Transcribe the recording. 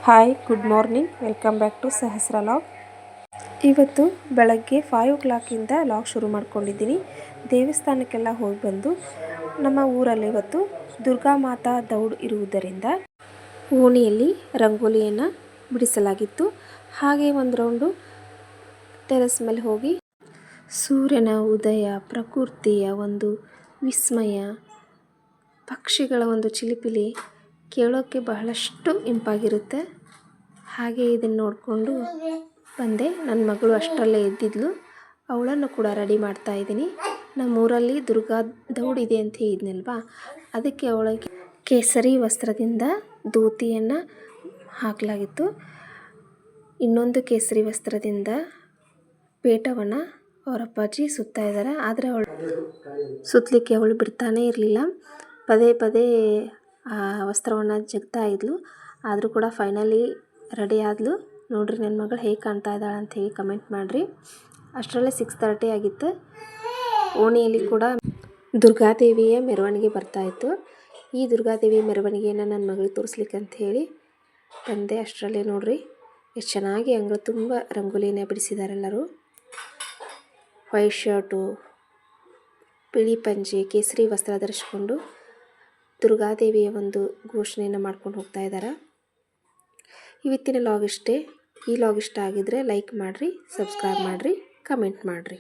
Hi, good morning. Welcome back to Sahasra log. ಇವತ್ತು ಬೆಳಗ್ಗೆ 5 o'clock log ಶುರು ಮಾಡ್ಕೊಂಡಿದ್ದೀನಿ. ದೇವಸ್ಥಾನಕ್ಕೆಲ್ಲ ಹೋಗಿ ಬಂದು ನಮ್ಮ ಊರಲ್ಲಿ ಇವತ್ತು ದುರ್ಗಾ ಮಾತಾ ದೌಡ್ ಇರುವುದರಿಂದ ಓಣಿಯಲ್ಲಿ ರಂಗೋಲಿಯನ್ನು ಬಿಡಿಸಲಾಗಿತ್ತು. ಹಾಗೆ ಒಂದು ರೌಂಡು ಟೆರೆಸ್ ಮೇಲೆ ಹೋಗಿ ಸೂರ್ಯನ ಉದಯ, ಪ್ರಕೃತಿಯ ಒಂದು ವಿಸ್ಮಯ, ಪಕ್ಷಿಗಳ ಒಂದು ಚಿಲಿಪಿಲಿ ಕೇಳೋಕ್ಕೆ ಬಹಳಷ್ಟು ಇಂಪಾಗಿರುತ್ತೆ. ಹಾಗೆ ಇದನ್ನು ನೋಡಿಕೊಂಡು ಬಂದೆ. ನನ್ನ ಮಗಳು ಅಷ್ಟರಲ್ಲೇ ಎದ್ದಿದ್ಲು. ಅವಳನ್ನು ಕೂಡ ರೆಡಿ ಮಾಡ್ತಾ ಇದ್ದೀನಿ. ನಮ್ಮೂರಲ್ಲಿ ದುರ್ಗಾ ದೌಡ್ ಇದೆ ಅಂತ ಹೇಳಿದ್ನಲ್ವಾ, ಅದಕ್ಕೆ ಅವಳಿಗೆ ಕೇಸರಿ ವಸ್ತ್ರದಿಂದ ಧೋತಿಯನ್ನು ಹಾಕಲಾಗಿತ್ತು. ಇನ್ನೊಂದು ಕೇಸರಿ ವಸ್ತ್ರದಿಂದ ಪೇಟವನ್ನು ಅವರ ಅಪ್ಪಾಜಿ ಸುತ್ತಾ ಇದ್ದಾರೆ. ಆದರೆ ಸುತ್ತಲಿಕ್ಕೆ ಅವಳು ಬಿಡ್ತಾನೇ ಇರಲಿಲ್ಲ. ಪದೇ ಪದೇ ಆ ವಸ್ತ್ರವನ್ನು ಜಗ್ತಾ ಇದ್ಲು. ಆದರೂ ಕೂಡ ಫೈನಲಿ ರೆಡಿ ಆದಳು. ನೋಡ್ರಿ ನನ್ನ ಮಗಳು ಹೇಗೆ ಕಾಣ್ತಾ ಇದ್ದಾಳೆ ಅಂಥೇಳಿ ಕಮೆಂಟ್ ಮಾಡಿರಿ. ಅಷ್ಟರಲ್ಲೇ 6:30 ಆಗಿತ್ತು. ಓಣಿಯಲ್ಲಿ ಕೂಡ ದುರ್ಗಾದೇವಿಯ ಮೆರವಣಿಗೆ ಬರ್ತಾಯಿತ್ತು. ಈ ದುರ್ಗಾದೇವಿಯ ಮೆರವಣಿಗೆಯನ್ನು ನನ್ನ ಮಗಳಿಗೆ ತೋರಿಸ್ಲಿಕ್ಕೆ ಅಂತ ಹೇಳಿ ಬಂದೆ. ಅಷ್ಟರಲ್ಲೇ ನೋಡ್ರಿ ಎಷ್ಟು ಚೆನ್ನಾಗಿ ಅಂಗಳ ತುಂಬ ರಂಗೋಲಿನ ಬಿಡಿಸಿದ್ದಾರೆ ಎಲ್ಲರೂ. ವೈಟ್ ಶರ್ಟು, ಬಿಳಿ ಪಂಚೆ, ಕೇಸರಿ ವಸ್ತ್ರ ಧರಿಸ್ಕೊಂಡು ದುರ್ಗಾದೇವಿಯ ಒಂದು ಘೋಷಣೆಯನ್ನು ಮಾಡ್ಕೊಂಡು ಹೋಗ್ತಾ ಇದ್ದಾರೆ. ಇವತ್ತಿನ ಲಾಗ್ ಇಷ್ಟೇ. ಈ ಲಾಗ್ ಇಷ್ಟ ಆಗಿದ್ರೆ ಲೈಕ್ ಮಾಡಿರಿ, ಸಬ್ಸ್ಕ್ರೈಬ್ ಮಾಡಿರಿ, ಕಮೆಂಟ್ ಮಾಡಿರಿ.